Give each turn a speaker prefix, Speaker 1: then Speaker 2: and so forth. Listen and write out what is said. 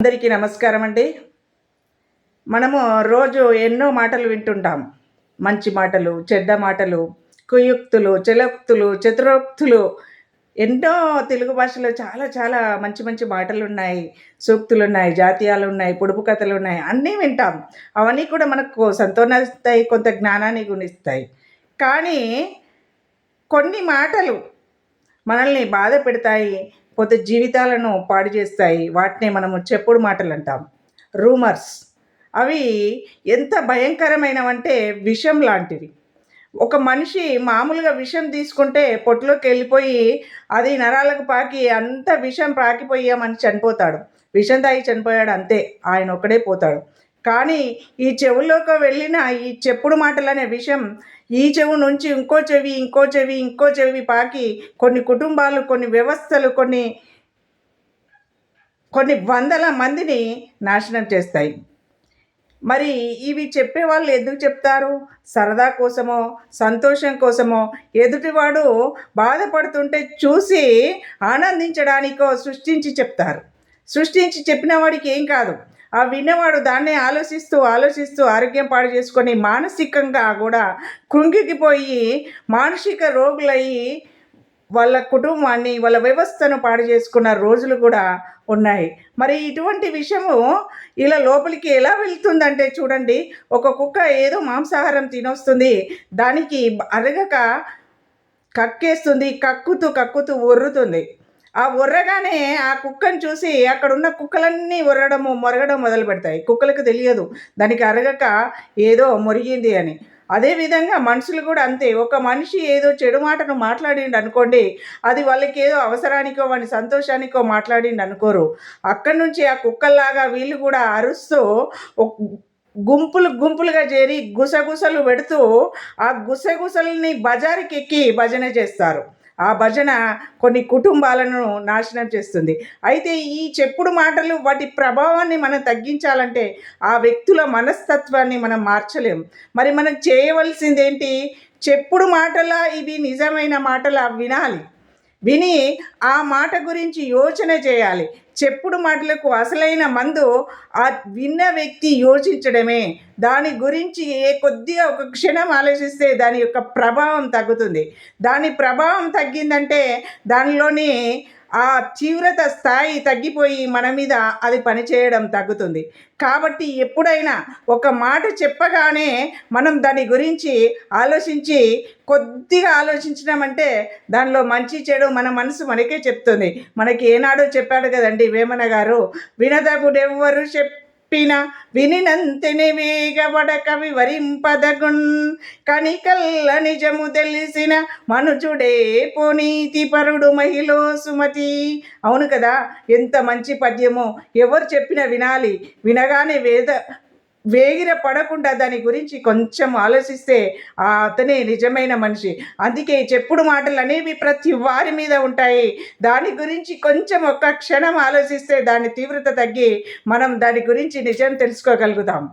Speaker 1: అందరికీ నమస్కారం అండి. మనము రోజు ఎన్నో మాటలు వింటుంటాం. మంచి మాటలు, చెడ్డ మాటలు, కుయుక్తులు, చలోక్తులు, చతురోక్తులు, ఎన్నో తెలుగు భాషలో చాలా చాలా మంచి మంచి మాటలున్నాయి, సూక్తులున్నాయి, జాతీయాలున్నాయి, పొడుపు కథలున్నాయి, అన్నీ వింటాం. అవన్నీ కూడా మనకు సంతోషాన్నిస్తాయి, కొంత జ్ఞానాన్ని గుణిస్తాయి. కానీ కొన్ని మాటలు మనల్ని బాధ పెడతాయి, పోతే జీవితాలను పాడు చేస్తాయి. వాటినే మనము చెప్పుడు మాటలు అంటాం, రూమర్స్. అవి ఎంత భయంకరమైనవంటే విషం లాంటివి. ఒక మనిషి మామూలుగా విషం తీసుకుంటే పొట్టులోకి వెళ్ళిపోయి అది నరాలకు పాకి అంత విషం పాకిపోయి ఆ మనిషి చనిపోతాడు. విషం తాగి చనిపోయాడు అంతే, ఆయన ఒక్కడే పోతాడు. కానీ ఈ చెవుల్లోకి వెళ్ళిన ఈ చెప్పుడు మాటలనే విషం ఈ చెవు నుంచి ఇంకో చెవి, ఇంకో చెవి, ఇంకో చెవి పాకి కొన్ని కుటుంబాలు, కొన్ని వ్యవస్థలు, కొన్ని కొన్ని వందల మందిని నాశనం చేస్తాయి. మరి ఇవి చెప్పేవాళ్ళు ఎందుకు చెప్తారు? సరదా కోసమో, సంతోషం కోసమో, ఎదుటివాడు బాధపడుతుంటే చూసి ఆనందించడానికో సృష్టించి చెప్తారు. సృష్టించి చెప్పిన వాడికి ఏం కాదు, ఆ విన్నవాడు దాన్నే ఆలోచిస్తూ ఆలోచిస్తూ ఆరోగ్యం పాడు చేసుకొని మానసికంగా కూడా కృంగిపోయి మానసిక రోగులయ్యి వాళ్ళ కుటుంబాన్ని, వాళ్ళ వ్యవస్థను పాడు చేసుకున్న రోజులు కూడా ఉన్నాయి. మరి ఇటువంటి విషయము ఇలా లోపలికి ఎలా వెళ్తుందంటే చూడండి, ఒక కుక్క ఏదో మాంసాహారం తినొస్తుంది, దానికి అరగక కక్కేస్తుంది, కక్కుతూ కక్కుతూ ఒర్రుతుంది. ఆ ఒర్రగానే ఆ కుక్కను చూసి అక్కడున్న కుక్కలన్నీ మొరగడం మొదలు పెడతాయి. కుక్కలకు తెలియదు దానికి అరగక ఏదో మొరిగింది అని. అదేవిధంగా మనుషులు కూడా అంతే. ఒక మనిషి ఏదో చెడు మాటను మాట్లాడిండు అనుకోండి, అది వాళ్ళకి ఏదో అవసరానికో వాని సంతోషానికో మాట్లాడిండు అనుకోరు. అక్కడి నుంచి ఆ కుక్కల్లాగా వీళ్ళు కూడా అరుస్తూ గుంపులు గుంపులుగా చేరి గుసగుసలు పెడుతూ ఆ గుసగుసల్ని బజారుకి ఎక్కి భజన చేస్తారు. ఆ భజన కొన్ని కుటుంబాలను నాశనం చేస్తుంది. అయితే ఈ చెప్పుడు మాటలు వాటి ప్రభావాన్ని మనం తగ్గించాలంటే ఆ వ్యక్తుల మనస్తత్వాన్ని మనం మార్చలేం. మరి మనం చేయవలసింది ఏంటి? చెప్పుడు మాటల ఇవి నిజమైన మాటలా వినాలి, విని ఆ మాట గురించి యోచన చేయాలి. చెప్పుడు మాటలకు అసలైన మందు ఆ విన్న వ్యక్తి యోచించడమే. దాని గురించి కొద్దిగా ఒక క్షణం ఆలోచిస్తే దాని యొక్క ప్రభావం తగ్గుతుంది. దాని ప్రభావం తగ్గిందంటే దానిలోని ఆ తీవ్రత స్థాయి తగ్గిపోయి మన మీద అది పనిచేయడం తగ్గుతుంది. కాబట్టి ఎప్పుడైనా ఒక మాట చెప్పగానే మనం దాని గురించి ఆలోచించి కొద్దిగా ఆలోచించినామంటే దానిలో మంచి చెడు మన మనసు మనకే చెప్తుంది. మనకి ఏనాడో చెప్పాడు కదండి వేమన గారు, వినదగుడెవ్వరు చెప్పిన వినినంతనే వేగబడక వివరింపదగున్, కనికల్ల నిజము తెలిసిన మనుజుడే పునీతి పరుడు మహిళో సుమతి. అవును కదా, ఎంత మంచి పద్యమో. ఎవరు చెప్పినా వినాలి, వినగానే వేగిర పడకుండా దాని గురించి కొంచెం ఆలోచిస్తే అతనే నిజమైన మనిషి. అందుకే చెప్పుడు మాటలు అనేవి ప్రతి వారి మీద ఉంటాయి. దాని గురించి కొంచెం ఒక్క క్షణం ఆలోచిస్తే దాని తీవ్రత తగ్గి మనం దాని గురించి నిజం తెలుసుకోగలుగుతాం.